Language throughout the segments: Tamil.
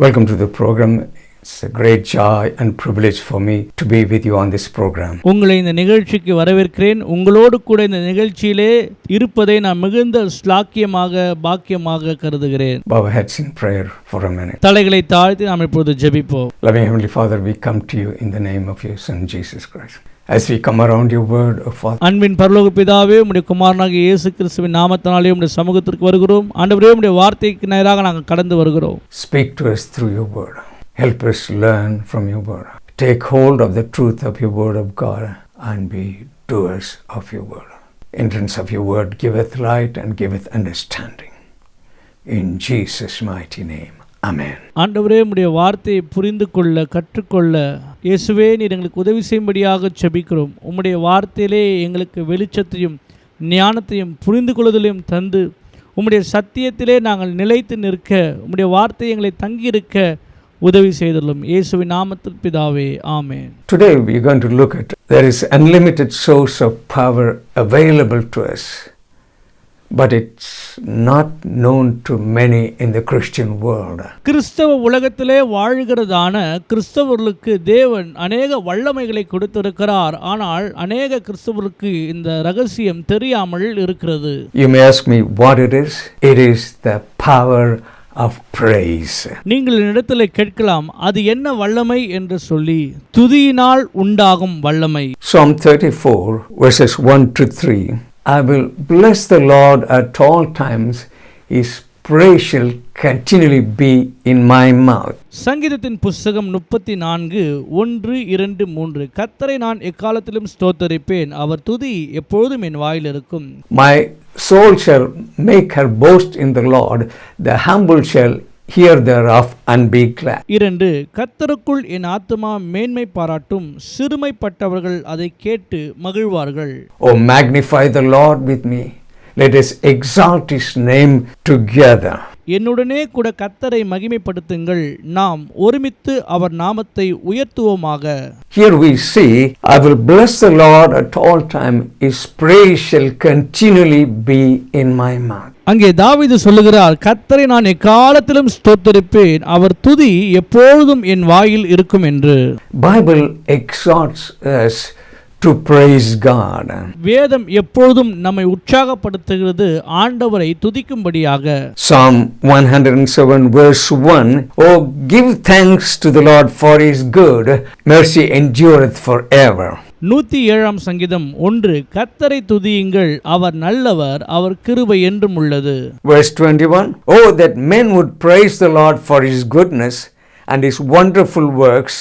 Welcome to the program. It's a great joy and privilege for me to be with you on this program. உங்களை இந்த நிகழ்ச்சிக்கு வரவேற்கிறேன். உங்களோடு கூட இந்த நிகழ்ச்சியிலே இருப்பதை நான் மிகுந்த ஸ்லாக்கியமாக பாக்கியமாக கருதுகிறேன். Bow our heads in prayer for a minute. தலைகளை தாழ்த்தி நாம் இப்பொழுது ஜெபிப்போம். Loving Heavenly Father, we come to you in the name of your Son Jesus Christ. As we come around your word, O Father. அன்பின் பரலோக பிதாவே, உம்முடைய குமாரனாகிய இயேசு கிறிஸ்துவின் நாமத்தினாலே உம்முடைய சமூகத்திற்கு வருகிறோம். ஆண்டவரே, உம்முடைய வார்த்தைக்கு நேராக நாங்கள் கடந்து வருகிறோம். Speak to us through your word. Help us learn from your word. Take hold of the truth of your word of God and be doers of your word. Entrance of your word giveth light and giveth understanding. In Jesus' mighty name. Amen. ஆண்டவரே, உம்முடைய வார்த்தையை புரிந்து கொள்ள கற்றுக்கொள்ள இயேசுவே நீர் எங்களுக்கு உதவி செய்யும்படியாக ஜெபிக்கிறோம். உம்முடைய வார்த்தையிலே எங்களுக்கு வெளிச்சத்தையும் ஞானத்தையும் புரிந்து கொள்ளுதலையும் தந்து உம்முடைய சத்தியத்திலே நாங்கள் நிலைத்து நிற்க உம்முடைய வார்த்தை எங்களை தங்கியிருக்க உதவி செய்துள்ளோம். இயேசுவின் நாமத்தில் பிதாவே, ஆமென். Today we are going to look at there is unlimited source of power available to us, but it's not known to many in the Christian world. கிறிஸ்தவ உலகத்திலே வாழ்கிறதான கிறிஸ்தவர்களுக்கு தேவன் அநேக வல்லமைகளை கொடுத்திருக்கிறார். ஆனால் அநேக கிறிஸ்தவர்களுக்கு இந்த ரகசியம் தெரியாமல் இருக்கிறது. You may ask me what it is. It is the power of praise. நீங்கள் இடத்துல கேட்கலாம், அது என்ன வல்லமை என்று சொல்லி. துதியினால் உண்டாகும் வல்லமை. Psalm 34 verses 1 to 3. I will bless the Lord at all times. His praise shall continually be in my mouth. சங்கீதத்தின் புஸ்தகம் 34 1 2 3. கர்த்தரை நான் எக்காலத்திலும் ஸ்தோத்தரிப்பேன், அவர் துதி எப்பொழுதும் என் வாயில் இருக்கும். My soul shall make her boast in the Lord. The humble shall hear thereof and be glad. 2. கர்த்தருக்குள் என் ஆத்துமா மேன்மை பாராட்டும், சிறுமைப்பட்டவர்கள் அதை கேட்டு மகிழ்வார்கள். Oh, magnify the Lord with me. Let us exalt his name together. என்னுடனே கூட கர்த்தரை மகிமைப்படுத்துங்கள், நாம் ஒருமித்து அவர் நாமத்தை உயர்த்துவோமாக. Here we see, I will bless the Lord at all time. His praise shall continually be in my mouth. அங்கே தாவீது சொல்லுகிறார், கர்த்தரை நான் எக்காலத்திலும் ஸ்தோத்தரிப்பேன், அவர் துதி எப்பொழுதும் என் வாயில் இருக்கும் என்று. Bible exhorts us to praise God. வேதம் எப்பொழுதும் நம்மை உற்சாகப்படுத்துகிறது ஆண்டவரை துதிக்கும்படியாக. Psalm 107 verse 1. Oh, give thanks to the Lord for his good. Mercy endureth forever. 107 சங்கீதம் 1. கர்த்தரை துதியுங்கள், அவர் நல்லவர், அவர் கிருபை என்றும் உள்ளது. Verse 21. Oh, that men would praise the Lord for his goodness and his wonderful works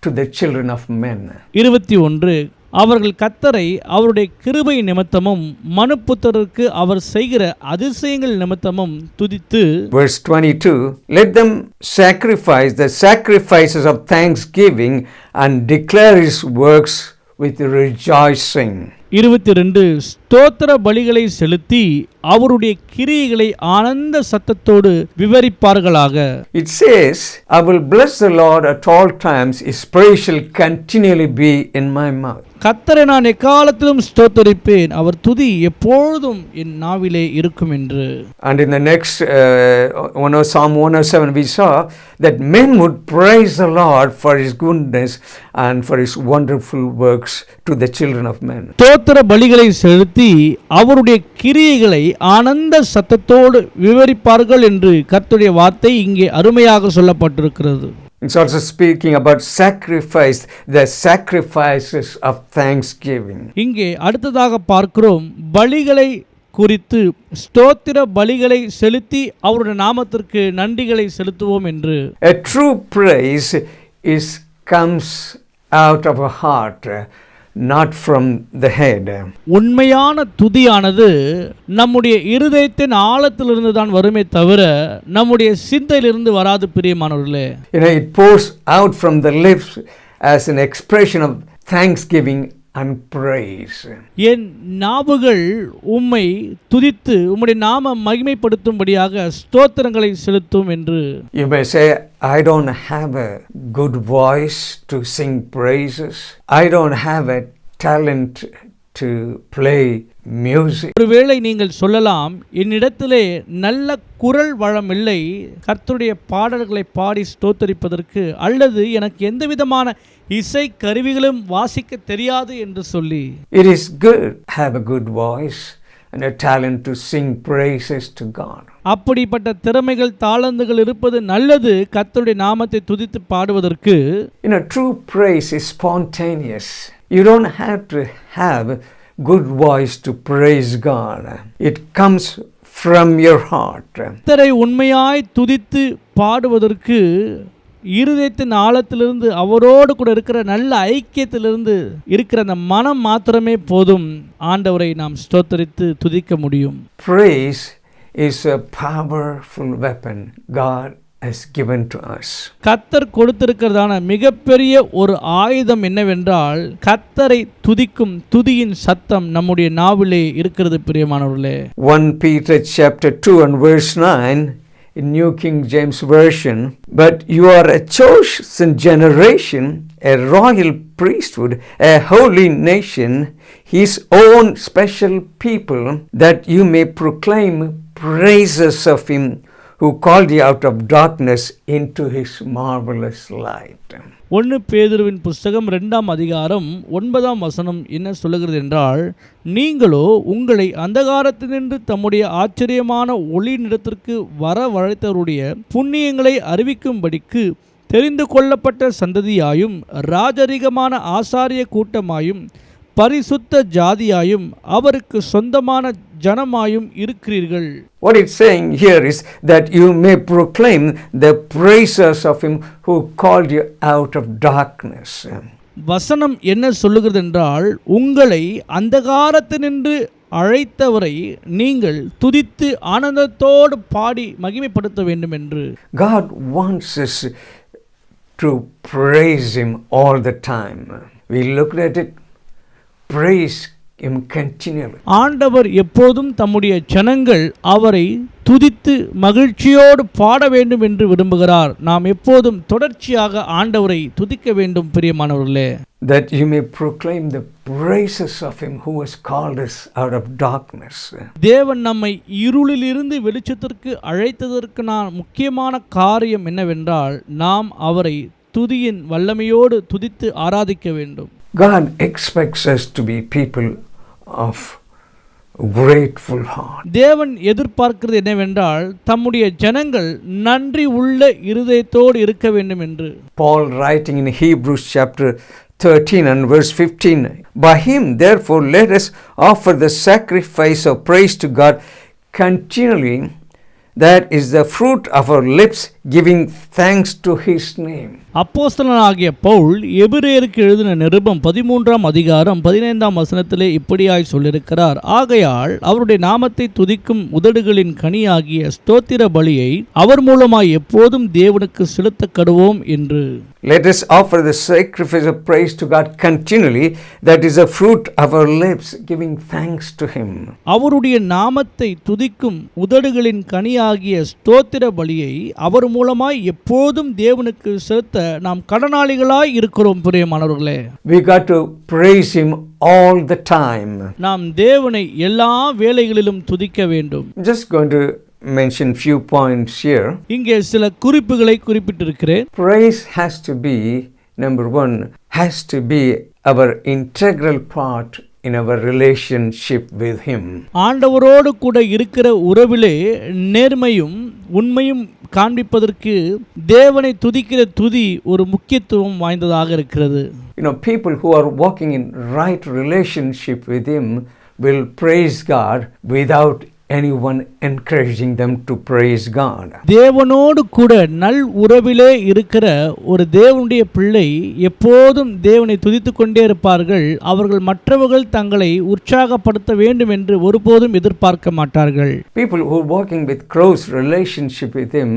to the children of men. 21. அவர்கள் கர்த்தரை அவருடைய கிருபை நிமித்தமும் மனுப்புத்திரருக்கு அவர் செய்கிற அதிசயங்கள் நிமித்தமும் துதித்து. Verse 22. Let them sacrifice the sacrifices of thanksgiving and declare his works with rejoicing. 22. ஸ்தோத்திர பலிகளை செலுத்தி அவருடைய கிரியைகளை ஆனந்த சத்தத்தோடு விவரிப்பார்களாக. It says, I will bless the Lord at all times. His praise shall continually be in my mouth. கர்த்தரை நான் எக்காலத்திலும் ஸ்தோத்தரிப்பேன், அவர் துதி எப்பொழுதும் என் நாவிலே இருக்கும் என்று. And in the next Psalm 107 we saw that men would praise the Lord for his goodness and for his wonderful works to the children of men. ஸ்தோத்திர பலிகளை செலுத்தி அவருடைய கிரியைகளை ஆனந்த சத்தத்தோடு விவரிப்பார்கள் என்று கர்த்தருடைய வார்த்தை இங்கே அருமையாக சொல்லப்பட்டிருக்கிறது. It's also speaking about sacrifice, the sacrifices of thanksgiving. இங்கே அடுத்ததாக பார்க்கிறோம், பலிகளை குறித்து ஸ்தோத்திர பலிகளை செலுத்தி அவருடைய நாமத்திற்கு நன்றிகளை செலுத்துவோம் என்று. A true praise comes out of a heart, not from the head. உண்மையான துதியானது நம்முடைய இருதயத்தின் ஆழத்திலிருந்து தான் வருமே தவிர நம்முடைய சிந்தையிலிருந்து வராது பிரியமானவர்களே. It pours out from the lips as an expression of thanksgiving and praise. என் நாவுகள் உம்மை துதித்து உம்முடைய நாம மகிமைப்படுத்தும்படியாக ஸ்தோத்திரங்களை செலுத்தும் என்று. You may say, I don't have a good voice to sing praises. I don't have a talent to play music. ஒருவேளை நீங்கள் சொல்லலாம், என்னிடத்திலே நல்ல குரல் வளம் இல்லை கர்த்தருடைய பாடல்களை பாடி ஸ்தோத்தரிப்பதற்கு, அல்லது எனக்கு எந்த விதமான இசை கருவிகளும் வாசிக்க தெரியாது என்று சொல்லி. It is good to have a good voice and a talent to sing praises to God. அப்படிப்பட்ட திறமைகள் தாளந்துகள் இருப்பது நல்லது, கர்த்தருடைய நாமத்தை துதித்து பாடுவதற்கு. True praise is spontaneous. You don't have to have good voice to praise God. It comes from your heart. கர்த்தரை உண்மையாய் துதித்து பாடுவதற்கு இருதயத்தின் ஆழத்திலிருந்து அவரோடு கூட இருக்கிற நல்ல ஐக்கியத்திலிருந்து இருக்கிற அந்த மனம் மாத்திரமே போதும் ஆண்டவரை நாம் ஸ்தோத்தரித்து துதிக்க முடியும். Praise is a powerful weapon God has given to us. கர்த்தர் கொடுத்திருக்கிறதான மிகப்பெரிய ஒரு ஆயுதம் என்னவென்றால், கர்த்தரை துதிக்கும் துதியின் சத்தம் நம்முடைய நாவிலே இருக்கிறது பிரியமானவர்களே. 1 Peter chapter 2 and verse 9 in New King James Version, but you are a chosen generation, a royal priesthood, a holy nation, his own special people, that you may proclaim praises of him who called you out of darkness into his marvelous light. 1 பேதுருவின் புஸ்தகம் 2ஆம் அதிகாரம் 9ஆம் வசனம் என்ன சொல்லுகிறது என்றால், நீங்களோ உங்களை அந்தகாரத்தினின்று தம்முடைய ஆச்சரியமான ஒளி நிறத்திற்கு வரவழைத்தவருடைய புண்ணியங்களை அறிவிக்கும்படிக்கு தெரிந்து கொள்ளப்பட்ட சந்ததியாயும் ராஜரிகமான ஆசாரிய கூட்டமாயும் பரிசுத்த ஜாதியாயும் அவருக்கு சொந்தமான ஜனமாயும் இருக்கிறீர்கள். What it's saying here is that you may proclaim the praises of him who called you out of darkness. வசனம் என்ன சொல்லுகிறது என்றால், உங்களை அந்தகாரத்தினின்று அழைத்தவரை நீங்கள் துதித்து ஆனந்தத்தோடு பாடி மகிமைப்படுத்த வேண்டும் என்று. God wants us to praise him all the time. We looked at it. Praise him continually. ஆண்டவர் எப்போதும் தம்முடைய ஜனங்கள் அவரை துதித்து மகிழ்ச்சியோடு பாட வேண்டும் என்று விரும்புகிறார். நாம் எப்போதும் தொடர்ச்சியாக ஆண்டவரை துதிக்க வேண்டும் பிரியமானவர்களே. That you may proclaim the praises of him who has called us out of darkness. தேவன் நம்மை இருளிலிருந்து வெளிச்சத்திற்கு அழைத்ததற்கு முக்கியமான காரியம் என்னவென்றால், நாம் அவரை துதியின் வல்லமையோடு துதித்து ஆராதிக்க வேண்டும். God expects us to be people of grateful heart. தேவன் எதிர்பார்க்கிறது என்னவென்றால், தம்முடைய ஜனங்கள் நன்றி உள்ள இருதயத்தோடு இருக்க வேண்டும் என்று. Paul writing in Hebrews chapter 13 and verse 15, by him therefore let us offer the sacrifice of praise to God continually, that is the fruit of our lips, giving thanks to his name. அப்போஸ்தலனாகிய பவுல் எபிரேயருக்கு எழுதின நிருபம் 13ஆம் அதிகாரம் 15ஆம் வசனத்திலே இப்படியாய் சொல்லியிருக்கிறார், ஆகையால் அவருடைய நாமத்தை துதிக்கும் உதடுகளின் கனியாகிய ஸ்தோத்திர பலியை அவர் மூலமாய் எப்போதும் தேவனுக்கு செலுத்த கடுவோம் என்று. Let us offer the sacrifice of praise to God continually, that is the fruit of our lips, giving thanks to him. அவருடைய நாமத்தை துதிக்கும் உதடுகளின் கனியாகிய ஸ்தோத்திர பலியை அவர் மூலமாய் எப்போதும் தேவனுக்கு செலுத்த நாம் கடனாளிகளாய் இருக்கிறோம் பிரியமானவர்களே. We got to praise him all the time. நாம் தேவனை எல்லா வேளைகளிலும் துதிக்க வேண்டும். Just going to mention few points here. இங்கே சில குறிப்புகளை குறிப்பிட்டிருக்கிறேன். Praise has to be, number one, has to be our integral part in our relationship with him. ஆண்டவரோடு கூட இருக்கிற உறவிலே நேர்மையும் உண்மையும் காண்பிப்பதற்கு தேவனை துதிக்கிற துதி ஒரு முக்கியத்துவம் வாய்ந்ததாக இருக்கிறது. People who are walking in right relationship with him will praise God without anyone encouraging them to praise God. தேவனோடு கூட நல் உறவிலே இருக்கிற ஒரு தேவனுடைய பிள்ளை எப்போதும் தேவனை துதித்துக் கொண்டே இருப்பார்கள். அவர்கள் மற்றவர்கள் தங்களை உற்சாகப்படுத்த வேண்டும் என்று ஒருபோதும் எதிர்பார்க்க மாட்டார்கள். People who are walking with close relationship with him,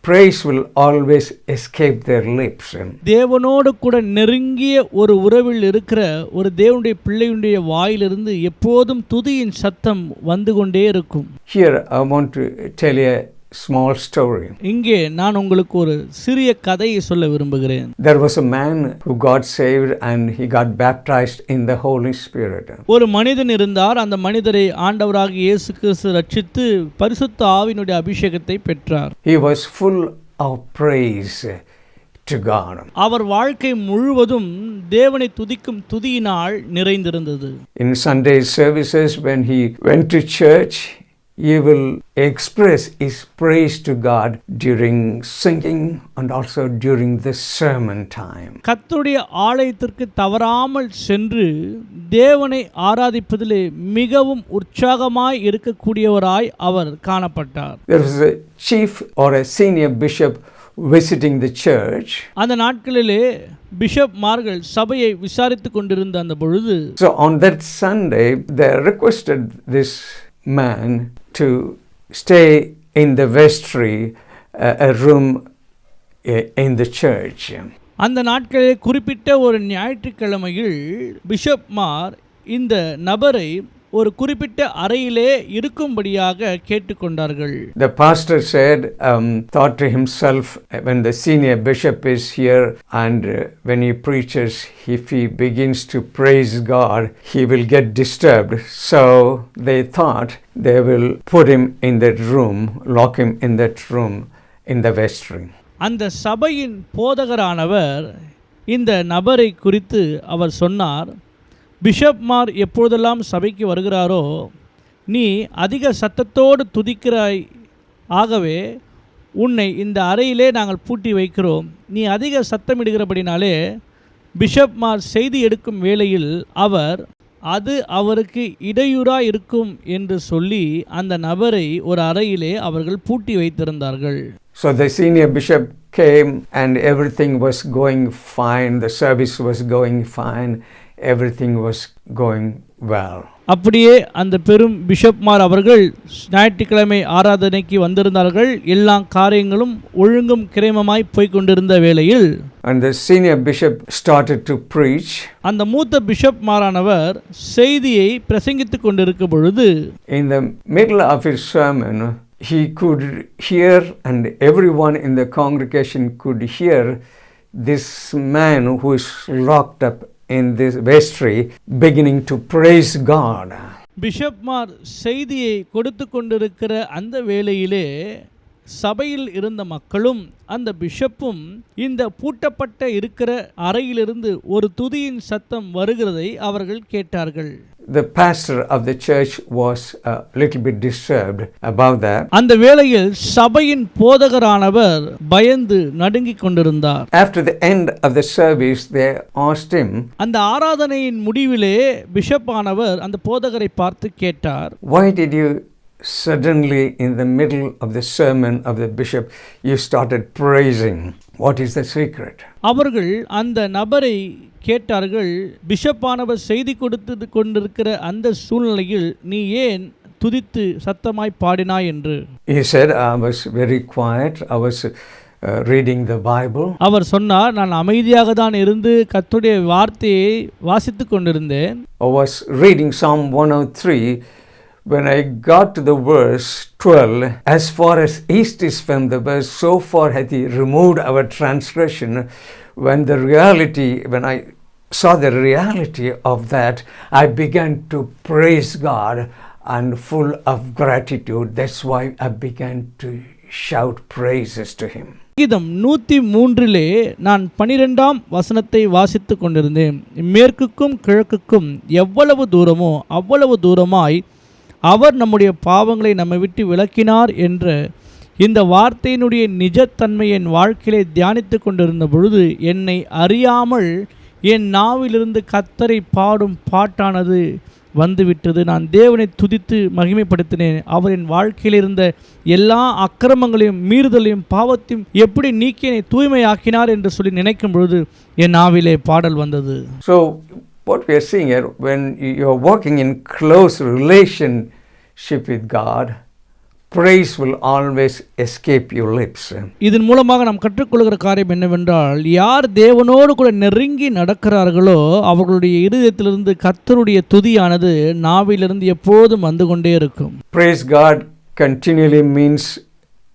praise will always escape their lips. தேவனோடு கூட நெருங்கிய ஒரு உறவில் இருக்கிற ஒரு தேவனுடைய பிள்ளையுடைய வாயிலிருந்து எப்போதும் துதியின் சத்தம் வந்து கொண்டே இருக்கும். Here I want to tell you small story. இங்கே நான் உங்களுக்கு ஒரு சிறிய கதையை சொல்ல விரும்புகிறேன். There was a man who got saved and he got baptized in the Holy Spirit. ஒரு மனிதன் இருந்தார். அந்த மனிதரை ஆண்டவராகிய இயேசு கிறிஸ்து ரட்சித்து பரிசுத்த ஆவியினுடைய அபிஷேகத்தை பெற்றார். He was full of praise to God. அவர் வாழ்க்கை முழுவதும் தேவனை துதிக்கும் துதியினால் நிறைந்திருந்தது. In Sunday services, when he went to church, he will express his praise to God during singing and also during the sermon time. கர்த்தருடைய ஆலயத்திற்கு தவறாமல் சென்று தேவனை ஆராதிப்பதிலே மிகவும் உற்சாகமாய் இருக்கக்கூடியவராய் அவர் காணப்பட்டார். There was a chief or a senior bishop visiting the church. அந்த நாட்களிலே பிஷப்மார்கள் சபையை விசாரித்துக் கொண்டிருந்த அந்த பொழுது, So on that Sunday, they requested this man to stay in the vestry, a room in the church. அந்த நாட்களிலே குறிப்பிட்ட ஒரு ஞாயிற்றுக்கிழமையில் பிஷப்மார் இந்த நபரை ஒரு குறிப்பிட்ட அறையிலே இருக்கும்படியாக கேட்டுக்கொண்டார்கள். The pastor said, thought to himself, when the senior bishop is here and when he preaches, if he begins to praise God, he will get disturbed. So they thought they will put him in that room, lock him in that room in the vestry. அந்த சபையின் போதகரானவர் இந்த நபரை குறித்து அவர் சொன்னார், பிஷப்மார் எப்பொழுதெல்லாம் சபைக்கு வருகிறாரோ நீ அதிக சத்தத்தோடு துதிக்கிறாய், ஆகவே உன்னை இந்த அறையிலே நாங்கள் பூட்டி வைக்கிறோம். நீ அதிக சத்தமிடுகிறபடினாலே பிஷப்மார் செய்தி எடுக்கும் வேளையில் அது அவருக்கு இடையூறாக இருக்கும் என்று சொல்லி அந்த நபரை ஒரு அறையிலே அவர்கள் பூட்டி வைத்திருந்தார்கள். So the senior bishop came and everything was going fine, the service was going fine, everything was going well. அப்படியே அந்த பெரும் பிஷப்மார் அவர்கள் ஞாயிற்றுக்கிழமை ஆராதனைக்கு வந்திருந்தார்கள். எல்லா காரியங்களும் ஒழுங்கும் கிரமமாய் போய்கொண்டிருந்த வேளையில் And the senior bishop started to preach. அந்த மூத்த பிஷப்மாரானவர் செய்தியை பிரசங்கித்துக் கொண்டிருக்கும் பொழுது, in the middle of his sermon, he could hear and everyone in the congregation could hear this man who is locked up in this vestry beginning to praise God. பிஷப்மார் செய்தியை கொடுத்து கொண்டிருக்கிற அந்த வேளையிலே சபையில் இருந்த மக்களும் அந்த பிஷப்பும் இந்த பூட்டப்பட்ட இருக்கிற அறையிலிருந்து ஒரு துதியின் சத்தம் வருகிறதை அவர்கள் கேட்டார்கள். The pastor of the church was a little bit disturbed about that. அந்த வேளையில் சபையின் போதகரானவர் பயந்து நடுங்கிக் கொண்டிருந்தார். After the end of the service, they asked him, அந்த ஆராதனையின் முடிவிலே பிஷப் ஆனவர் அந்த போதகரை பார்த்து கேட்டார், why did you suddenly in the middle of the sermon of the bishop you started praising? What is the secret? அவர்கள் அந்த நபரை கேட்டார்கள், பிஷப்பானவர் செய்தி கொடுத்து கொண்டிருக்கிற அந்த சூழ்நிலையில் நீ ஏன் துதித்து சத்தமாய் பாடினாய் என்று. He said, I was very quiet, I was reading the Bible. அவர் சொன்னார், நான் அமைதியாக தான் இருந்து கர்த்தருடைய வார்த்தையை வாசித்துக் கொண்டிருந்தேன். I was reading Psalm 103. When I got to the verse 12, as far as east is from the west, so far hath he removed our transgression. When I saw the reality of that, I began to praise God and full of gratitude. That's why I began to shout praises to him. கீதம் 103 நான் 12ஆம் வசனத்தை வாசித்துக் கொண்டிருந்தேன். மேற்குக்கும் கிழக்குக்கும் எவ்வளவு தூரமோ அவ்வளவு தூரமாய் அவர் நம்முடைய பாவங்களை நம்மை விட்டு விலக்கினார் என்ற இந்த வார்த்தையினுடைய நிஜத்தன்மை என் வாழ்க்கையிலே தியானித்து கொண்டிருந்த பொழுது என்னை அறியாமல் என் நாவிலிருந்து கர்த்தரை பாடும் பாட்டானது வந்துவிட்டது. நான் தேவனை துதித்து மகிமைப்படுத்தினேன். அவர் என் வாழ்க்கையில் இருந்த எல்லா அக்கிரமங்களையும் மீறுதலையும் பாவத்தையும் எப்படி நீக்கி என்னை தூய்மையாக்கினார் என்று சொல்லி நினைக்கும் பொழுது என் நாவிலே பாடல் வந்தது. So what we are seeing here, when you are walking in close relationship with God, praise will always escape your lips. இதன் மூலமாக நாம் கற்றுக்கொள்கிற காரியம் என்னவென்றால், யார் தேவனோடு கூட நெருங்கி நடக்கிறார்களோ அவர்களுடைய இருதயத்திலிருந்து கர்த்தருடைய துதியானது நாவிலிருந்து எப்போதும் வந்து கொண்டே இருக்கும். Praise God continually means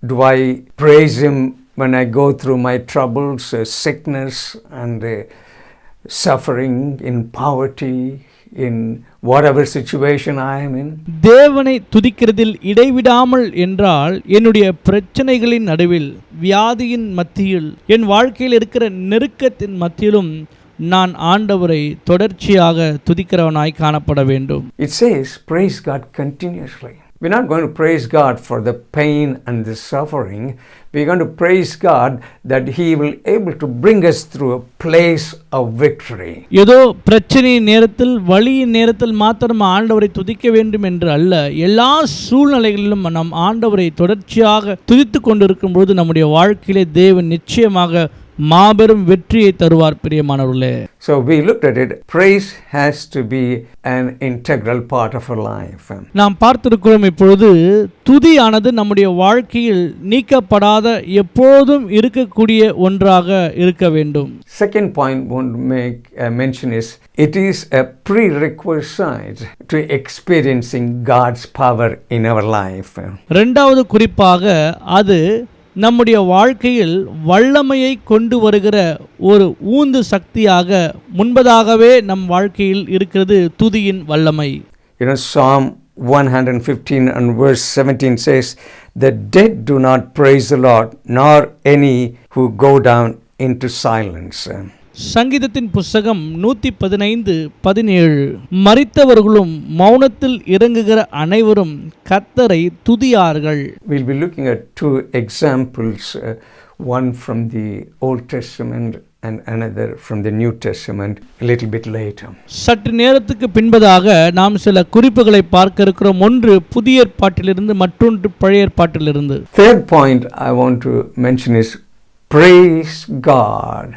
Do I praise Him when I go through my troubles, sickness and suffering, in poverty, in whatever situation I am in? தேவனை துதிக்கிறதில் இடைவிடாமல் என்றால் என்னுடைய பிரச்சனைகளின் நடுவில், வியாதியின் மத்தியில், என் வாழ்க்கையில் இருக்கிற நெருக்கத்தின் மத்தியிலும் நான் ஆண்டவரை தொடர்ச்சியாக துதிக்கிறவனாய் காணப்பட வேண்டும். It says, praise God continuously. We're not going to praise God for the pain and the suffering. We're going to praise God that He will able to bring us through a place of victory. ஏதோ பிரச்சனையின் நேரத்தில், வலியின் நேரத்தில் மாத்திரம் ஆண்டவரை துதிக்க வேண்டும் என்று அல்ல, எல்லா சூழ்நிலைகளிலும் நம் ஆண்டவரை தொடர்ச்சியாக துதித்து கொண்டிருக்கும் பொழுது நம்முடைய வாழ்க்கையிலே தேவன் நிச்சயமாக மாபெரும் வெற்றியை தருவார். பிரியமானவர்களே, so we looked at it. Praise has to be an integral part of our life. நாம் பார்த்திருக்கிறோம் இப்பொழுது துதியானது நம்முடைய வாழ்க்கையில் நீக்கப்படாத எப்போதும் இருக்கக்கூடிய ஒன்றாக இருக்க வேண்டும். Second point I want to make mention is it is a prerequisite to experiencing God's power in our life. இரண்டாவது குறிப்பாக அது நம்முடைய வாழ்க்கையில் வல்லமையை கொண்டு வருகிற ஒரு ஊந்து சக்தியாக முன்பதாகவே நம் வாழ்க்கையில் இருக்கிறது துதியின் வல்லமை. Psalm 115 and verse 17 says, "The dead do not praise the Lord, nor any who go down into silence." சங்கீதத்தின் புஸ்தகம் 115:17 மரித்தவர்களும் மௌனத்தில் இறங்குகிற அனைவரும் கர்த்தரை துதியார்கள். We'll be looking at two examples, one from the Old Testament and another from the New Testament a little bit later. சற்று நேரத்துக்கு பின்பதாக நாம் சில குறிப்புகளை பார்க்க இருக்கிறோம். ஒன்று புதிய ஏற்பாட்டிலிருந்து, மற்றொன்று பழைய ஏற்பாட்டிலிருந்து. Third point I want to mention is praise God.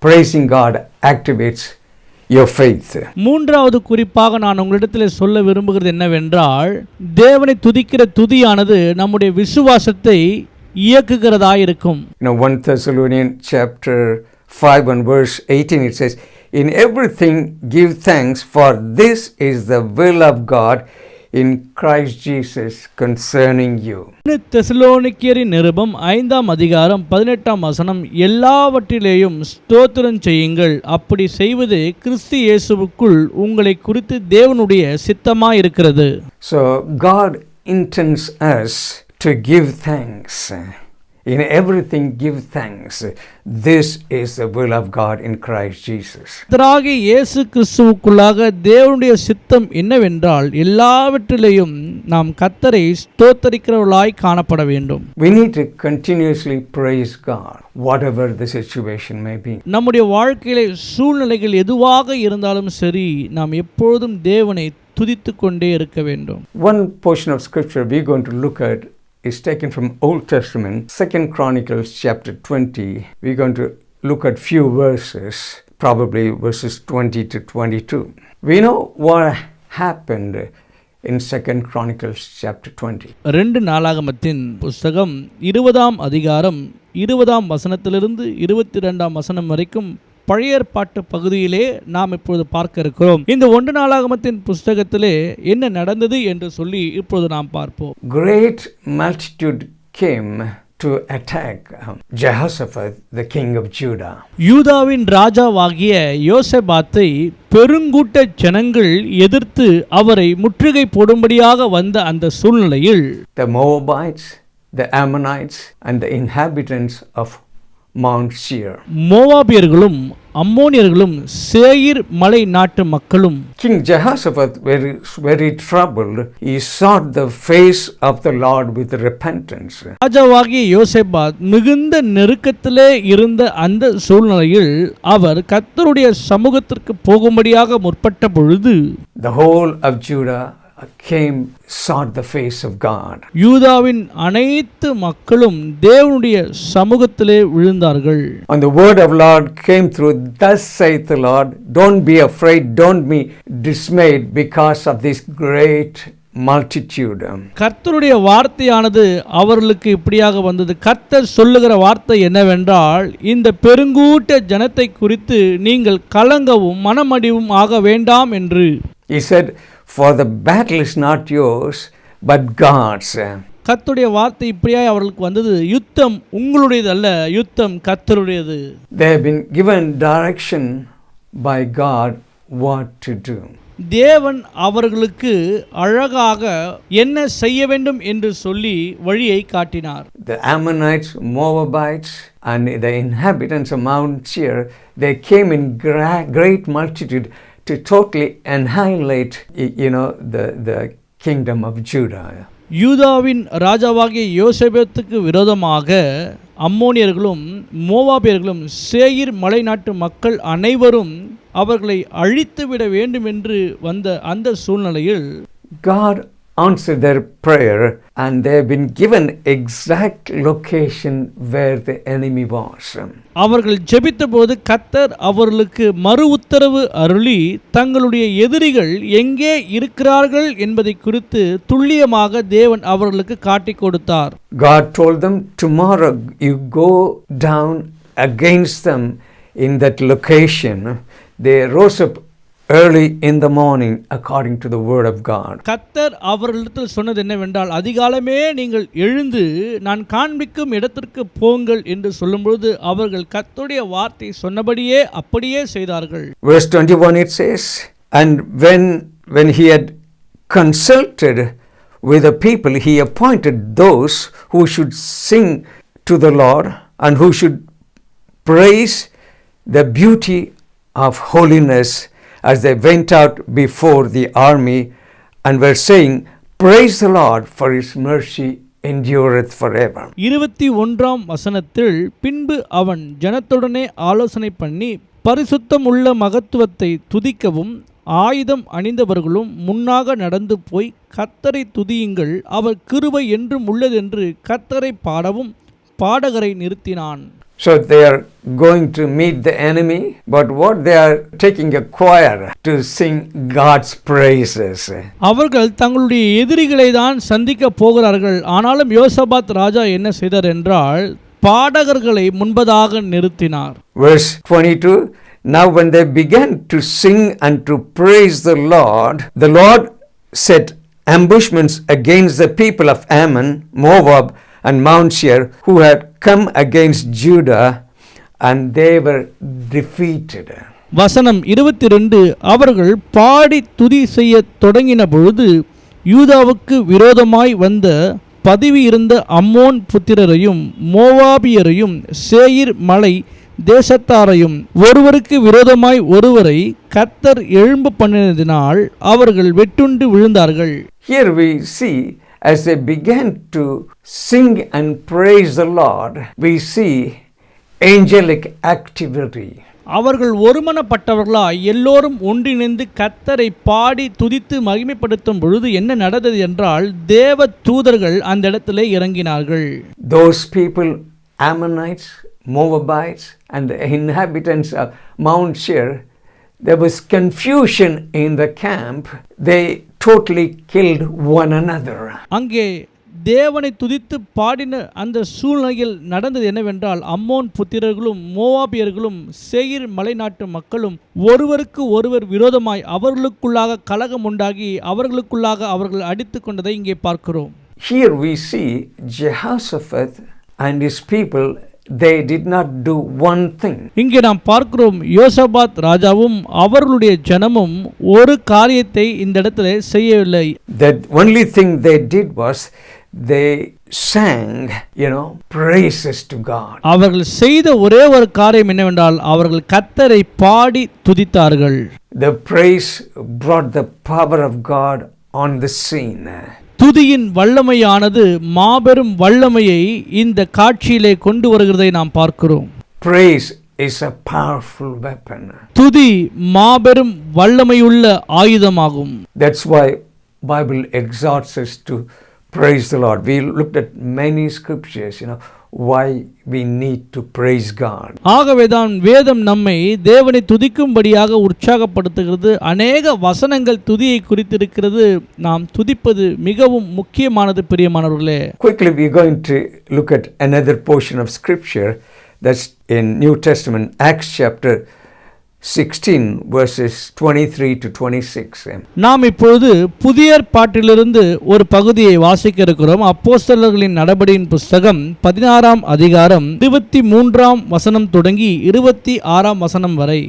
Praising God activates your faith. மூன்றாவது குறிப்பாக நான் உங்களிடத்தில் சொல்ல விரும்புகிறது என்னவென்றால், தேவனை துதிக்கிற துதியானது நம்முடைய விசுவாசத்தை இயக்குகிறதாயிருக்கும். 1 Thessalonians chapter 5 and verse 18 it says, "In everything give thanks, for this is the will of God in Christ Jesus concerning you." தெசலோனிக்கேயரின் நிருபம் 5:18 எல்லாவற்றிலேயும் ஸ்தோத்திரம் செய்யுங்கள், அப்படி செய்வது கிறிஸ்து இயேசுவுக்குள் உங்களை குறித்து தேவனுடைய சித்தமாயிருக்கிறது. So God intends us to give thanks. In everything give thanks. This is the will of God in Christ Jesus. கர்த்தராகிய இயேசு கிறிஸ்துவுக்குள்ளாக தேவனுடைய சித்தம் என்னவென்றால் எல்லாவற்றிலேயும் நாம் கர்த்தரை ஸ்தோத்திரிக்கிறவர்களாய் காணப்பட வேண்டும். We need to continuously praise God whatever the situation may be. நம்முடைய வாழ்க்கையிலே சூழ்நிலைகள் எதுவாக இருந்தாலும் சரி, நாம் எப்பொழுதும் தேவனை துதித்துக் கொண்டே இருக்க வேண்டும். One portion of scripture we're going to look at is taken from Old Testament, 2 Chronicles chapter 20. We're going to look at few verses, probably verses 20 to 22. We know what happened in 2 Chronicles chapter 20. 2 நாளாகமத்தின் புஸ்தகம் 20 20 22 வரைக்கும் பழைய ஏற்பாட்டு பகுதியிலே நாம் இப்பொழுது பார்க்க இருக்கிறோம். இந்த 1 நாளாகமத்தின் புஸ்தகத்திலே என்ன நடந்தது என்று சொல்லி இப்பொழுது நாம் பார்ப்போம். Great multitude came to attack Jehoshaphat, the king of Judah. யூதாவின் ராஜாவாகிய யோசபாத்தை பெருங்கூட்ட ஜனங்கள் எதிர்த்து அவரை முற்றுகை போடும்படியாக வந்த அந்த சூழ்நிலையில் the Moabites, the Ammonites and the inhabitants of Mount Seir. மோவாபியர்களும் அம்மோனியர்களும் சேயீர் மலை நாட்டு மக்களும். King Jehoshaphat was very troubled. He sought the face of the Lord with repentance. ராஜாவாகிய யோசபாத் மிகுந்த நெருக்கத்திலே இருந்த அந்த சூழ்நிலையில் அவர் கர்த்தருடைய சமூகத்திற்கு போகும்படியாக முற்பட்ட பொழுது the whole of Judah came, sought the face of God. யூதாவின் அனைத்து மக்களும் தேவனுடைய சமூகத்திலே விழுந்தார்கள். And the word of Lord came through, "Thus saith the Lord, don't be afraid, don't be dismayed because of this great multitude." கர்த்தருடைய வார்த்தையானது அவர்களுக்கு இப்படியாக வந்தது. கர்த்தர் சொல்லுகிற வார்த்தை என்னவென்றால், இந்த பெருங்கூட்ட ஜனத்தை குறித்து நீங்கள் கலங்கவும் மனமடிவும் ஆக வேண்டாம் என்று. He said, "For the battle is not yours, but God's." கர்த்தருடைய வார்த்தை இப்படியாய் அவர்களுக்கு வந்தது, யுத்தம் உங்களுடையது அல்ல, யுத்தம் கர்த்தருடையது. They have been given direction by God what to do. தேவன் அவர்களுக்கு அழகாக என்ன செய்ய வேண்டும் என்று சொல்லி வழியை காட்டினார். The Ammonites, Moabites, and the inhabitants of Mount Seir, they came in great multitude to totally annihilate, the kingdom of Judah. யூதாவின் ராஜாவாகிய யோசேபத்துக்கு விரோதமாக அம்மோனியர்களும் மோவாபியர்களும் சேயீர் மலை நாட்டு மக்கள் அனைவரும் அவர்களை அழித்துவிட வேண்டும் என்று வந்த அந்த சூழ்நிலையில் God answered their prayer and they have been given exact location where the enemy was. அவர்கள் ஜெபித்தபோது கர்த்தர் அவர்களுக்கு மறு உத்தரவு அருளி தங்களுடைய எதிரிகள் எங்கே இருக்கிறார்கள் என்பதை குறித்து துல்லியமாக தேவன் அவர்களுக்கு காட்டிக் கொடுத்தார். God told them, tomorrow you go down against them in that location. They rose up early in the morning according to the word of God. கர்த்தர் அவர்களிடத்தில் சொன்னது என்னவென்றால், அதிகாலமே நீங்கள் எழுந்து நான் காண்பிக்கும் இடத்திற்கு போங்கள் என்று சொல்லும்பொழுது அவர்கள் கர்த்தருடைய வார்த்தை சொன்னபடியே அப்படியே செய்தார்கள். Verse 21 it says, and when he had consulted with the people, he appointed those who should sing to the Lord and who should praise the beauty of holiness as they went out before the army and were saying, praise the Lord, for his mercy endureth forever. 21ஆம் வசனத்தில், பின்பு அவன் ஜனத்துடனே ஆலோசனை பண்ணி பரிசுத்தம் உள்ள மகத்துவத்தை துதிக்கவும் ஆயுதம் அணிந்தவர்களும் முன்னாக நடந்து போய் கர்த்தரை துதியுங்கள், அவர் கிருபை என்றும் உள்ளதென்று கர்த்தரை பாடவும் பாடகரை நிறுத்தினான். So they are going to meet the enemy, but what they are taking a choir to sing God's praises. அவர்கள் தங்களுடைய எதிரிகளை தான் சந்திக்க போகிறார்கள். ஆனாலும் யோசபாத் ராஜா என்ன செய்தார் என்றால் பாடகர்களை முன்பதாக நிறுத்தினார். Verse 22, now when they began to sing and to praise the Lord set ambushments against the people of Ammon, Moab and Mount Seir, who had come against Judah, and they were defeated. வசனம் 22, அவர்கள் பாடி துதி செய்ய தொடங்கின பொழுது யூதாவுக்கு விரோதமாய் வந்த பதவி இருந்த அம்மோன் புத்திரரையும் மோவாபியரையும் சேயீர் மலை தேசத்தாரையும் ஒருவருக்கு விரோதமாய் ஒருவரை கர்த்தர் எழும்ப பண்ணினதினால் அவர்கள் வெட்டுண்டு விழுந்தார்கள். Here we see, as they began to sing and praise the Lord, we see angelic activity. அவர்கள் ஒருமனப்பட்டவர்களாய் எல்லோரும் ஒன்றிணைந்து கர்த்தரை பாடி துதித்து மகிமைப்படுத்தும் பொழுது என்ன நடந்தது என்றால் தேவ தூதர்கள் அந்த இடத்திலே இறங்கினார்கள். Those people, Ammonites, Moabites, and the inhabitants of Mount Seir, there was confusion in the camp. They totally killed one another. அங்கே தேவனை துதித்து பாடின அந்த சூழ்நிலையில் நடந்தது என்னவென்றால் அம்மோன் புத்திரர்களும் மோவாபியர்களும் சேயீர் மலைநாட்டு மக்களும் ஒருவருக்கு ஒருவர் விரோதமாய் அவர்களுக்குள்ளாக கலகம் உண்டாகி அவர்களுக்குள்ளாக அவர்கள் அடித்து கொண்டதை இங்கே பார்க்கிறோம். Here we see Jehoshaphat and his people, they did not do one thing. இங்கே நாம் பார்க்கிறோம் யோசபாத் ராஜாவும் அவர்களுடைய ஜனமும் ஒரு காரியத்தை இந்த இடத்திலே செய்யவில்லை. The only thing they did was they sang, praises to God. அவர்கள் செய்த ஒரே ஒரு காரியம் என்னவென்றால் அவர்கள் கர்த்தரை பாடி துதித்தார்கள். The praise brought the power of God on the scene. துதியின் வல்லமையானது மாபெரும் வல்லமையை இந்த காட்சியிலே கொண்டு வருகிறதை நாம் பார்க்கிறோம். Praise is a powerful weapon. துதி மாபெரும் வல்லமையுள்ள ஆயுதமாகும். That's why Bible exhorts us to praise the Lord. We looked at many scriptures, why we need to praise God. ஆகவேதான் வேதம் நம்மை தேவனை துதிக்கும்படியாக உற்சாகப்படுத்துகிறது. அநேக வசனங்கள் துதியை குறித்திருக்கிறது. நாம் துதிப்பது மிகவும் முக்கியமானது பிரியமானவர்களே. Quickly we are going to look at another portion of scripture that's in New Testament, Acts chapter 16 verses 23 to 26. நாம் இப்பொழுது புதிய ஏற்பாட்டிலிருந்து ஒரு பகுதியை வாசிக்க இருக்கிறோம். அப்போஸ்தலர்களின் நடபடியின் புஸ்தகம் 16ஆம் அதிகாரம் 23ஆம் வசனம் தொடங்கி 26ஆம் வசனம் வரை.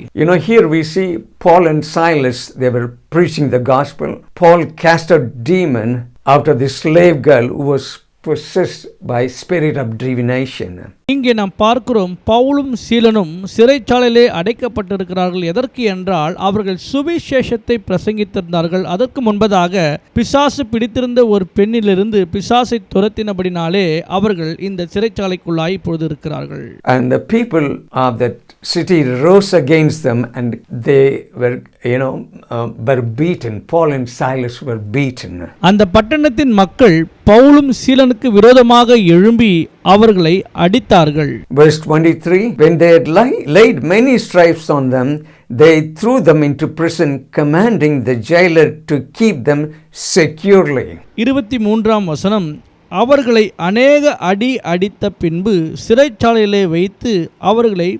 Here we see Paul and Silas, they were preaching the gospel. Paul cast a demon out of the slave girl who was possessed by spirit of divination. இங்கே நாம் பார்க்கிறோம், பவுலும் சீலனும் சிறைச்சாலையிலே அடைக்கப்பட்டிருக்கிறார்கள். எதற்கு என்றால் அவர்கள் சுவிசேஷத்தை பிரசங்கித்திருந்தார்கள். அதற்கு முன்பதாக பிசாசு பிடித்திருந்த ஒரு பெண்ணிலிருந்து பிசாசை துரத்தினபடினாலே அவர்கள் இந்த சிறைச்சாலைக்குள்ளாய் இப்பொழுது இருக்கிறார்கள். And the people of that city rose against them and they were were beaten. Paul and Silas were beaten. அந்த பட்டணத்தின் மக்கள் பவுலும் சீலனுக்கு விரோதமாக எழும்பி அவர்களை அடித்தார்கள். Verse 23, when they had laid many stripes on them, they threw them into prison, commanding the jailer to keep them securely. 23ஆம் வசனம், அவர்களை அநேக அடி அடித்த பின்பு சிறைச்சாலையிலே வைத்து அவர்களை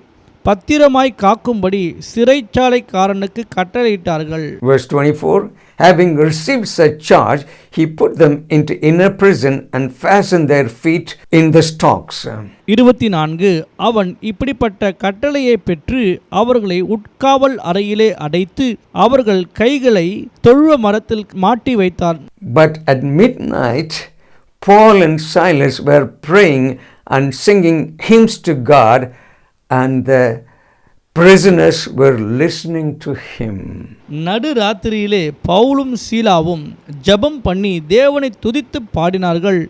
பத்திரமாய் காக்கும்படி சிறைச்சாலைக்காரனுக்கு கட்டளையிட்டார்கள். Verse 24, having received such charge, he put them into inner prison and fastened their feet in the stocks. 24, அவன் இப்படிப்பட்ட கட்டளையை பெற்று அவர்களை உட்காவல் அறையிலே அடைத்து அவர்கள் கைகளை தொழுவ மரத்தில் மாட்டி வைத்தார். But at midnight, Paul and Silas were praying and singing hymns to God, and the prisoners were listening to him. நடு ராத்திரியிலே பவுலும் சீலாவும் ஜெபம் பண்ணி தேவனை துதித்து பாடினார்கள்.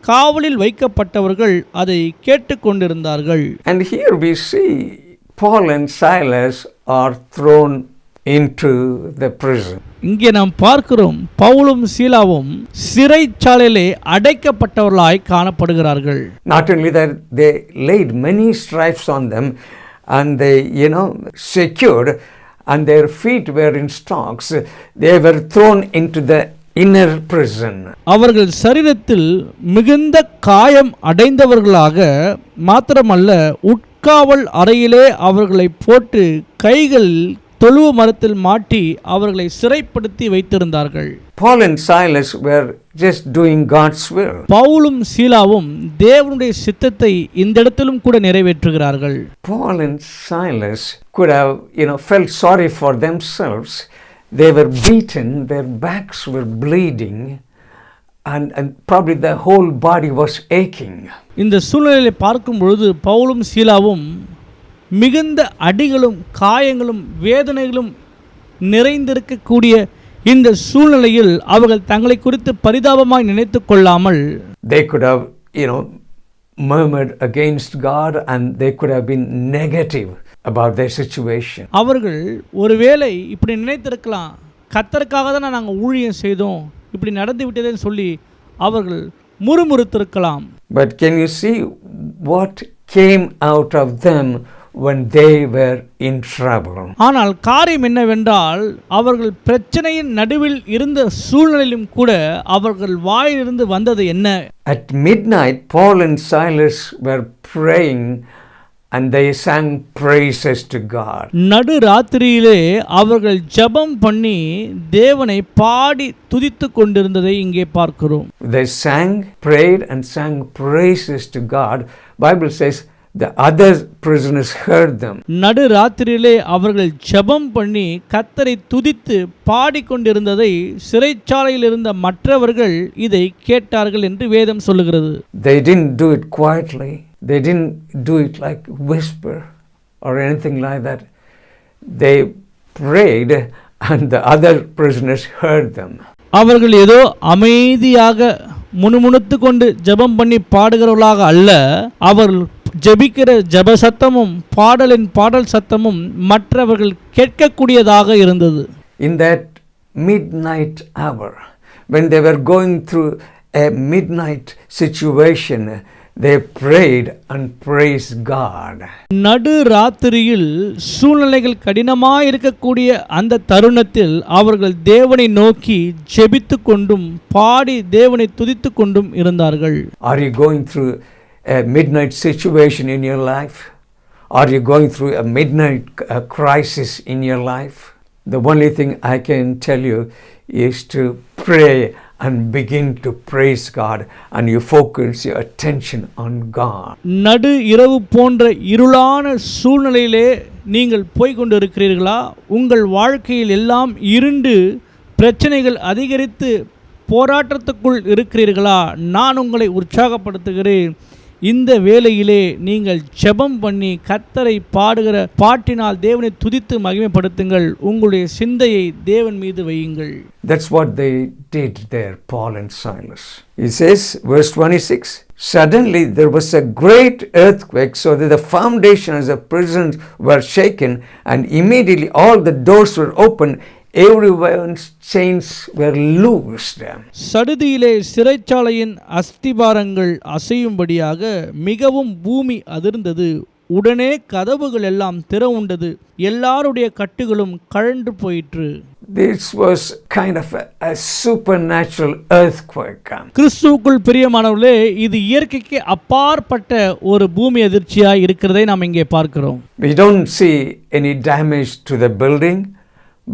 காவலில் வைக்கப்பட்டவர்கள் அதை கேட்டுக்கொண்டிருந்தார்கள். And here we see Paul and Silas are thrown into the prison. இங்கே நாம் பார்க்கிறோம், பவுலும் சீலாவும் சிறைச்சாலையிலே அடைக்கப்பட்டவர்களாய் காணப்படுகிறார்கள். Not only that, they laid many stripes on them and they secured, and their feet were in stocks. They were thrown into the inner prison. அவர்கள் சரீரத்தில் மிகுந்த காயம் அடைந்தவர்களாக மாத்திரமல்ல, உட்காவல் அறையிலே அவர்களை போட்டு கைகள் தொழுவ மரத்தில் மாட்டி அவர்களை சிறைப்படுத்தி வைத்திருந்தார்கள். Paul and Silas were just doing God's will. பவுலும் சீலாவும் தேவனுடைய சித்தத்தை இந்த இடத்திலும் கூட நிறைவேற்றுகிறார்கள். Paul and Silas could have felt sorry for themselves. They were beaten, their backs were bleeding, and probably the whole body was aching. இந்த சூழ்நிலையை பார்க்கும் பொழுது பவுலும் சீலாவும் மிகுந்த அடிகளும் காயங்களும் வேதனைகளும் நிறைந்திருக்கக்கூடிய இந்த சூழ்நிலையில் அவர்கள் தங்களை குறித்து பரிதாபமாய் நினைத்து கொள்ளாமல், they could have murmured against God and they could have been negative about their situation. அவர்கள் ஒருவேளை இப்படி நினைத்திருக்கலாம், கர்த்தருக்காக தான் நாங்கள் ஊழியம் செய்தோம், இப்படி நடந்து விட்டதுன்னு சொல்லி அவர்கள் முறுமுறுத்திருக்கலாம். But can you see what came out of them when they were in trouble? ஆனால் காரியம் என்னவென்றால், அவர்கள் பிரச்சனையின் நடுவில் இருந்த சூழ்நிலையிலும் கூட அவர்கள் வாயிலிருந்து வந்தது என்ன? At midnight, Paul and Silas were praying and they sang praises to God. நடு ராத்திரியிலே அவர்கள் ஜெபம் பண்ணி தேவனை பாடி துதித்து கொண்டிருந்ததை இங்கே பார்க்கிறோம். They prayed and sang praises to God. Bible says the other prisoners heard them. நடு ராத்திரியிலே அவர்கள் ஜெபம் பண்ணி கர்த்தரை துதித்து பாடிக்கொண்டிருந்ததை சிறைச்சாலையில் இருந்த மற்றவர்கள் இதை கேட்டார்கள் என்று வேதம் சொல்லுகிறது. They didn't do it quietly. They didn't do it like whisper or anything like that. They prayed and the other prisoners heard them. அவர்கள் ஏதோ அமைதியாக முணுமுணுத்து கொண்டு ஜெபம் பண்ணி பாடுகிறவர்களாக அல்ல, அவர்கள் ஜெபிக்கிற ஜெப சத்தமும் பாடலின் பாடல் சத்தமும் மற்றவர்கள் கேட்கக்கூடியதாக இருந்தது. In that midnight hour, when they were going through a midnight situation, they prayed and praised God. நடு ராத்திரியில் சூழ்நிலைகள் கடினமாக இருக்கக்கூடிய அந்த தருணத்தில் அவர்கள் தேவனை நோக்கி ஜெபித்து கொண்டும் பாடி தேவனை துதித்து கொண்டும் இருந்தார்கள். Are you going through a midnight situation in your life? Are you going through a midnight crisis in your life? The only thing I can tell you is to pray and begin to praise God, and you focus your attention on God. நடு இரவு போன்ற இருளான சூழ்நிலையிலே நீங்கள் போய்கொண்டு இருக்கிறீர்களா? உங்கள் வாழ்க்கையில் எல்லாம் இருண்டு பிரச்சனைகள் அதிகரித்து போராட்டத்துக்குள் இருக்கிறீர்களா? நான் உங்களை உற்சாகப்படுத்துகிறேன். இந்த வேளையிலே நீங்கள் ஜெபம் பண்ணி கர்த்தரை பாடுகிற பாட்டினால் தேவனை துதித்து மகிமைப்படுத்துங்கள். உங்களுடைய சிந்தையை தேவன் மீது வையுங்கள். That's what they did there, Paul and Silas. He says, verse 26, suddenly there was a great earthquake, so that the foundations of the prisons were shaken, and immediately all the doors were opened. Everyone's chains were loosed. சடுதியிலே சிறைச்சாலையின் அஸ்திபாரங்கள் அசையும்படியாக மிகவும் பூமி அதிர்ந்தது. உடனே கதவுகள் எல்லாம் திறவுண்டது. எல்லாருடைய கட்டுகளும் கழன்று போயிற்று. This was kind of a supernatural earthquake. கிறிஸ்துவுக்குள் பிரியமானவர்களே, இது இயற்கைக்கு அப்பாற்பட்ட ஒரு பூமி அதிர்ச்சியாய் இருக்கிறதை நாம் இங்கே பார்க்கிறோம். We don't see any damage to the building,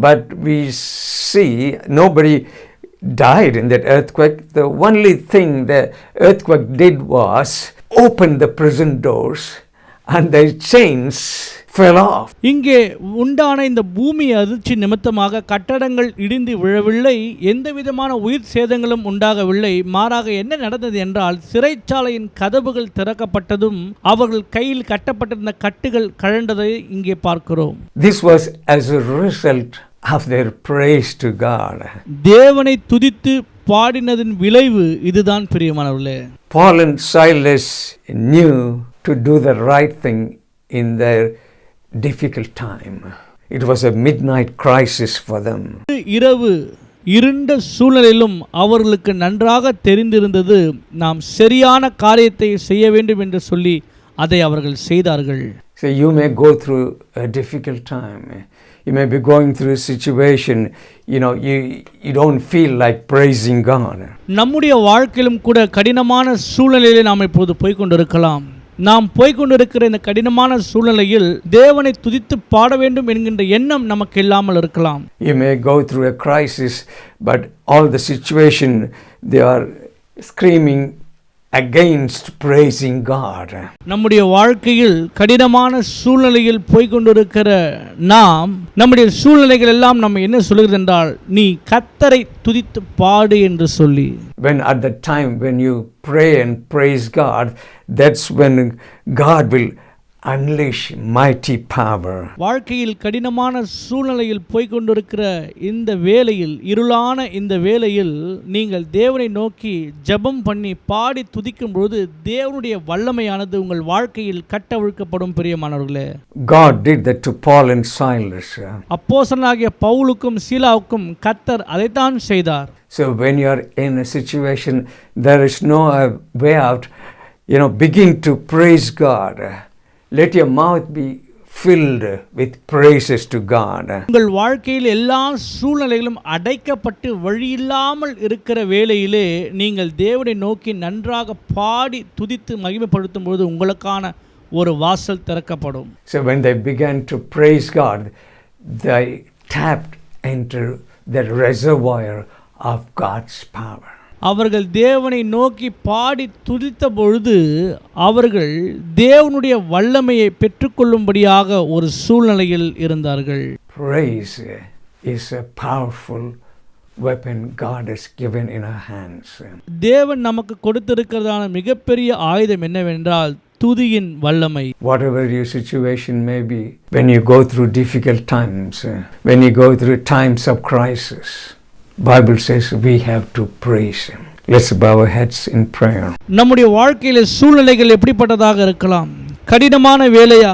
but we see nobody died in that earthquake. The only thing the earthquake did was open the prison doors, and their chains fell off. இங்கே உண்டான இந்த பூமி அதிர்ச்சி நிமித்தமாக கட்டடங்கள் இடிந்து விழவில்லை, எந்த விதமான உயிர் சேதங்களும் உண்டாகவில்லை. மாறாக என்ன நடந்தது என்றால், சிறைச்சாலையின் கதவுகள் திறக்கப்பட்டதும் அவர்கள் கையில் கட்டப்பட்டிருந்த கட்டுகள் கழண்டதை இங்கே பார்க்கிறோம். This was as a result of their praise to God. தேவனை துதித்து பாடினதின் விளைவு இதுதான் பிரியமானவர்களே. Paul and Silas knew to do the right thing in their difficult time. It was a midnight crisis for them. இரவு இருண்ட சூழ்நிலையிலும் அவர்களுக்கு நன்றாக தெரிந்திருந்தது, நாம் சரியான காரியத்தை செய்ய வேண்டும் என்று சொல்லி அதை அவர்கள் செய்தார்கள். So you may go through a difficult time. You may be going through a situation, you don't feel like praising God. நம்முடைய வாழ்க்கையிலும் கூட கடினமான சூழ்நிலையிலே நாம் இப்போது போய்கொண்டிருக்கலாம். நாம் போய்கொண்டிருக்கிற இந்த கடினமான சூழ்நிலையில் தேவனை துதித்து பாட வேண்டும் என்கின்ற எண்ணம் நமக்கு இல்லாமல் இருக்கலாம். You may go through a crisis, but all the situation they are screaming against praising God. நம்முடைய வாழ்க்கையில் கடினமான சூழ்நிலையில் போய்கொண்டிருக்கிற நாம், நம்முடைய சூழ்நிலைகள் எல்லாம் நம்ம என்ன சொல்கிறது என்றால், நீ கர்த்தரை துதித்து பாடு என்று சொல்லி. When at the time when you pray and praise God, that's when God will unleash mighty power. வாழ்க்கையில் கடினமான சூழ்நிலையில் போய்கொண்டிருக்கிற இந்த வேளையில், இருளான இந்த வேளையில் நீங்கள் தேவனை நோக்கி ஜெபம் பண்ணி பாடி துதிக்கும் பொழுது தேவனுடைய வல்லமையானது உங்கள் வாழ்க்கையில் கட்டவிழ்க்கப்படும். பிரியமானவர்களே, God did that to Paul and Silas. அப்போஸ்தலனாகிய பவுலுக்கும் சீலாவுக்கும் கர்த்தர் அதைத்தான் செய்தார். So when you are in a situation there is no way out, begin to praise God. Let your mouth be filled with praises to God. உங்கள் வாழ்க்கையில் எல்லா சூழ்நிலைகளும் அடைக்கப்பட்டு வழியில்லாமல் இருக்கிற வேளையிலே நீங்கள் தேவனை நோக்கி நன்றாக பாடி துதித்து மகிமைப்படுத்தும் பொழுது உங்களுக்கான ஒரு வாசல் திறக்கப்படும். So when they began to praise God, they tapped into the reservoir of God's power. அவர்கள் தேவனை நோக்கி பாடி துதித்த பொழுது அவர்கள் தேவனுடைய வல்லமையை பெற்றுக்கொள்ளும்படியாக ஒரு சூழ்நிலையில் இருந்தார்கள். Praise is a powerful weapon God has given in our hands. தேவன் நமக்கு கொடுத்திருக்கிறதான மிகப்பெரிய ஆயுதம் என்னவென்றால் துதியின் வல்லமை. Whatever your situation may be, when you go through difficult times, when you go through times of crisis, Bible says we have to praise Him. Let's bow our heads in prayer. நம்முடைய வாழ்க்கையில சூழ்நிலைகள் எப்படிப்பட்டதாக இருக்கலாம்? கடினமான வேலையா,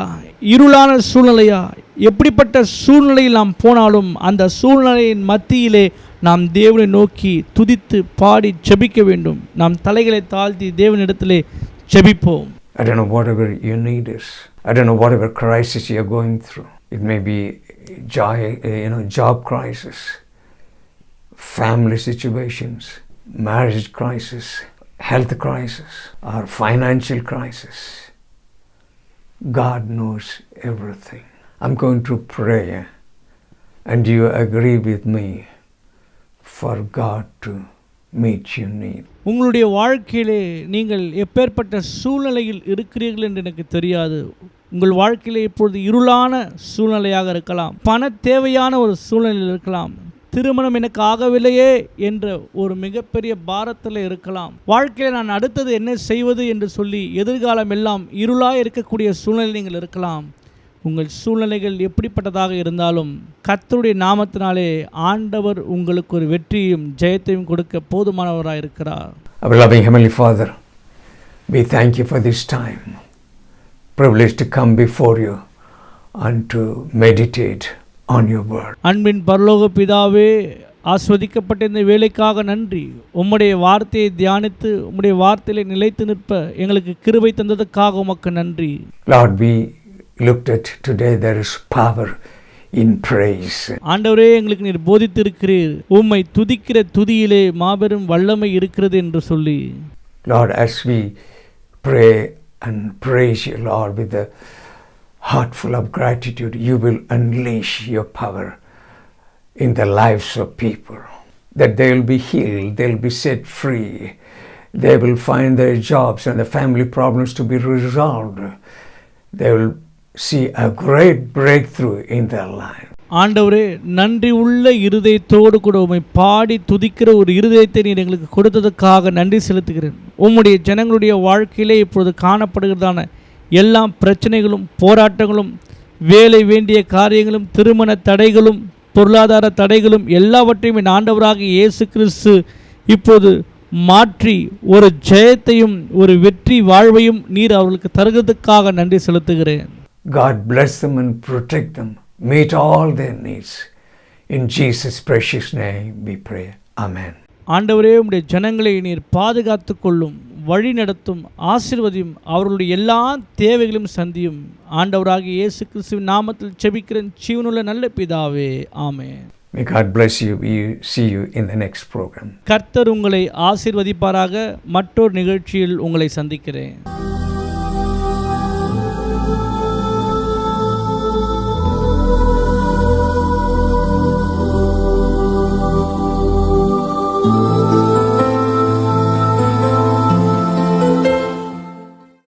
இருளான சூழ்நிலையா, எப்படிப்பட்ட சூழ்நிலையில் நாம் போனாலும் அந்த சூழ்நிலையின் மத்தியிலே நாம் தேவனை நோக்கி துதித்து பாடி ஜெபிக்க வேண்டும். நாம் தலைகளை தாழ்த்தி தேவனிடத்திலே ஜெபிப்போம். I don't know whatever your need is. I don't know whatever crisis you are going through. It may be job crisis, family situations, marriage crisis, health crisis, or financial crisis. God knows everything. I'm going to pray, and you agree with me for God to meet your need. உங்களுடைய வாழ்க்கையிலே நீங்கள் எப்பேற்பட்ட சூழ்நிலையில் இருக்கிறீர்கள் என்று எனக்கு தெரியாது. உங்கள் வாழ்க்கையிலே இப்பொழுது இருளான சூழ்நிலையாக இருக்கலாம், பண தேவையான ஒரு சூழ்நிலையில் இருக்கலாம், திருமணம் எனக்கு ஆகவில்லையே என்ற ஒரு மிகப்பெரிய பாரத்தில் இருக்கலாம், வாழ்க்கையில் நான் அடுத்தது என்ன செய்வது என்று சொல்லி எதிர்காலம் எல்லாம் இருளாக இருக்கக்கூடிய சூழ்நிலை நீங்கள் இருக்கலாம். உங்கள் சூழ்நிலைகள் எப்படிப்பட்டதாக இருந்தாலும் கர்த்தருடைய நாமத்தினாலே ஆண்டவர் உங்களுக்கு ஒரு வெற்றியும் ஜெயத்தையும் கொடுக்க போதுமானவராக இருக்கிறார். Our loving Heavenly Father, we thank you for this time, privilege to come before you and to meditate on your word. அன்பின் பரலோக பிதாவே, ஆஸ்வதிக்கப்பட்ட இந்த வேலைக்காக நன்றி. உம்முடைய வார்த்தையை தியானித்து உம்முடைய வார்த்தையிலே நிலைத்து நிற்ப எங்களுக்கு கிருபை தந்ததுக்காக உமக்கு நன்றி. Lord, we looked at today, there is power in praise. ஆண்டவரே, எங்களுக்கு நீர் போதித்திருக்கிறீர், உம்மை துதிக்கிற துதியிலே மாபெரும் வல்லமை இருக்கிறது என்று சொல்லி. Lord, as we pray and praise you, Lord, with a heart full of gratitude, you will unleash your power in the lives of people, that they will be healed, they will be set free, they will find their jobs and their family problems to be resolved, they will see a great breakthrough in their life. ஆண்டவரே, நன்றி உள்ள இருதயத்தோடு கூட உம்மை பாடி துதிக்கிற ஒரு இருதயத்தை நீர் எங்களுக்கு கொடுத்ததுக்காக நன்றி செலுத்துகிறேன். உம்முடைய ஜனங்களுடைய வாழ்க்கையிலே இப்பொழுது காணப்படுகிறதான எல்லா பிரச்சனைகளும் போராட்டங்களும் வேலை வேண்டிய காரியங்களும் திருமண தடைகளும் பொருளாதார தடைகளும் எல்லாவற்றையும் என் ஆண்டவராக இயேசு கிறிஸ்து இப்போது மாற்றி ஒரு ஜெயத்தையும் ஒரு வெற்றி வாழ்வையும் நீர் அவர்களுக்கு தருகிறதுக்காக நன்றி செலுத்துகிறேன். God bless them and protect them. Meet all their needs. In Jesus' precious name we pray. Amen. ஆண்டவரே, உம்முடைய ஜனங்களை நீர் பாதுகாத்து கொள்ளும், வழி நடத்தும், ஆசீர்வதியும், அவர்களுடைய எல்லா தேவைகளையும் சந்தியும். ஆண்டவராகிய இயேசு கிறிஸ்துவின் நாமத்தில் ஜெபிக்கிறேன் ஜீவனுள்ள நல்ல பிதாவே. ஆமென். May God bless you. We see you in the next program. கர்த்தர் உங்களை ஆசீர்வதிப்பாராக. மற்றொரு நிகழ்ச்சியில் உங்களை சந்திக்கிறேன்.